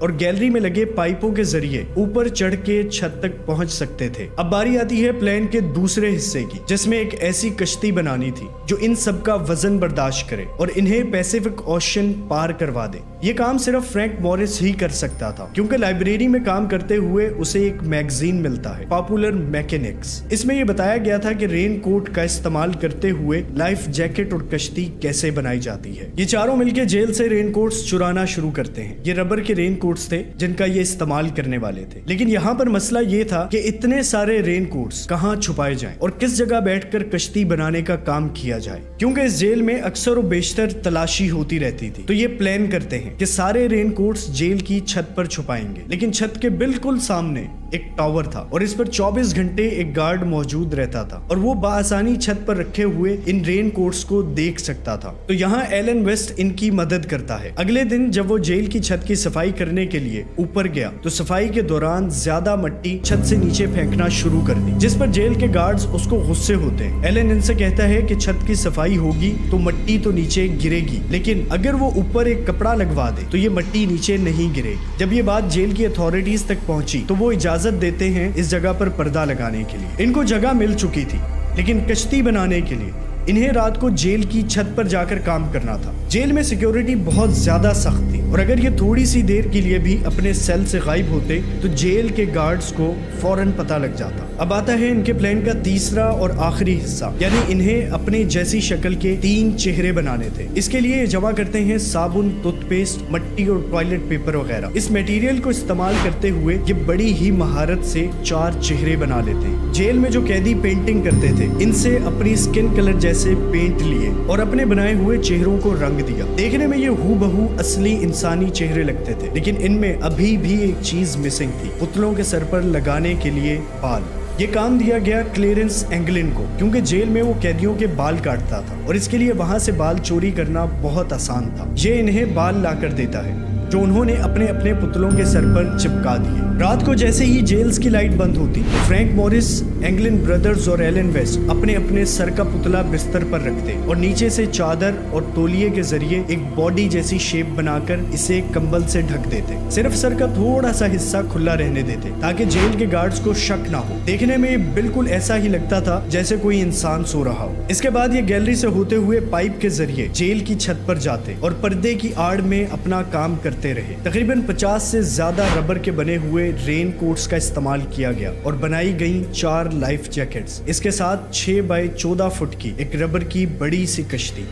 और गैलरी में लगे पाइपों के जरिए ऊपर चढ़ के छत तक पहुंच सकते थे। अब बारी आती है प्लेन के दूसरे हिस्से की, जिसमें एक ऐसी कश्ती बनानी थी जो इन सब का वजन बर्दाश्त करे और इन्हें पैसिफिक ओशन पार करवा दे। ये काम सिर्फ फ्रैंक मॉरिस ही कर सकता था, क्योंकि लाइब्रेरी में काम करते हुए उसे एक मैगजीन मिलता है, पॉपुलर मैकेनिक्स। इसमें यह बताया गया था कि रेन कोट का इस्तेमाल करते हुए लाइफ जैकेट और कश्ती कैसे बनाई जाती है। ये चारों मिलकर जेल से रेन कोट्स चुराना शुरू करते हैं। ये रबर के रेन कोट्स थे जिनका ये इस्तेमाल करने वाले थे, लेकिन यहाँ पर मसला ये था कि इतने सारे रेन कोट्स कहाँ छुपाए जाएं और किस जगह बैठकर कश्ती बनाने का काम किया जाए, क्योंकि इस जेल में अक्सर और बेशतर तलाशी होती रहती थी। तो ये प्लान करते हैं कि सारे रेन कोट्स जेल की छत पर छुपाएंगे, लेकिन छत के बिल्कुल सामने एक टावर था और इस पर 24 घंटे एक गार्ड मौजूद रहता था और वो बआसानी छत पर रखे हुए इन रेन कोट्स को देख सकता था। तो यहाँ एलन वेस्ट इनकी मदद करता है। अगले दिन जब वो जेल की छत की सफाई करने के लिए ऊपर गया तो सफाई के दौरान ज्यादा मिट्टी छत से नीचे फेंकना शुरू कर दी, जिस पर जेल के गार्ड्स उसको गुस्से होते हैं। एलन इनसे कहता है कि छत की सफाई होगी तो मिट्टी तो नीचे गिरेगी, लेकिन अगर वो ऊपर एक कपड़ा लगवा दे तो ये मिट्टी नीचे नहीं गिरेगी। जब ये बात जेल की अथॉरिटीज तक पहुंची तो वो इजाजत देते हैं इस जगह पर पर्दा लगाने के लिए। इनको जगह मिल चुकी थी, लेकिन कश्ती बनाने के लिए इन्हें रात को जेल की छत पर जाकर काम करना था। जेल में सिक्योरिटी बहुत ज्यादा सख्त थी और अगर ये थोड़ी सी देर के लिए भी अपने सेल से गायब होते तो जेल के गार्ड्स को फौरन पता लग जाता। अब आता है इनके प्लान का तीसरा और आखिरी हिस्सा, यानी इन्हें अपने जैसी शक्ल के 3 चेहरे बनाने थे। इसके लिए जमा करते हैं साबुन, टूथपेस्ट, मिट्टी और टॉयलेट पेपर वगैरह। इस मटेरियल को इस्तेमाल करते हुए ये बड़ी ही महारत से 4 चेहरे बना लेते हैं। जेल में जो कैदी पेंटिंग करते थे, इनसे अपनी स्किन कलर जैसे पेंट लिए और अपने बनाए हुए चेहरों को रंग दिया। देखने में ये हूबहू असली इंसानी चेहरे लगते थे, लेकिन इनमें अभी भी एक चीज मिसिंग थी, पुतलों के सर पर लगाने के लिए बाल। ये काम दिया गया क्लेरेंस एंगलिन को, क्योंकि जेल में वो कैदियों के बाल काटता था और इसके लिए वहां से बाल चोरी करना बहुत आसान था। ये इन्हें बाल लाकर देता है जो उन्होंने अपने अपने पुतलों के सर पर चिपका दिए। रात को जैसे ही जेल्स की लाइट बंद होती, फ्रैंक मॉरिस, एंगलिन ब्रदर्स और एलन वेस्ट अपने अपने सर का पुतला बिस्तर पर रखते और नीचे से चादर और तौलिए के जरिए एक बॉडी जैसी शेप बनाकर इसे कंबल से ढक देते। सिर्फ सर का थोड़ा सा हिस्सा खुला रहने देते ताकि जेल के गार्ड्स को शक ना हो। देखने में बिल्कुल ऐसा ही लगता था जैसे कोई इंसान सो रहा हो। इसके बाद ये गैलरी से होते हुए पाइप के जरिए जेल की छत पर जाते और पर्दे की आड़ में अपना काम करते रहे। तकरीबन 50 से ज्यादा रबर के बने हुए रेन कोट्स का इस्तेमाल किया गया और बनाई गई 4 लाइफ जैकेट्स। इसके साथ 6 बाय 14 फुट की एक रबर की बड़ी सी कश्ती।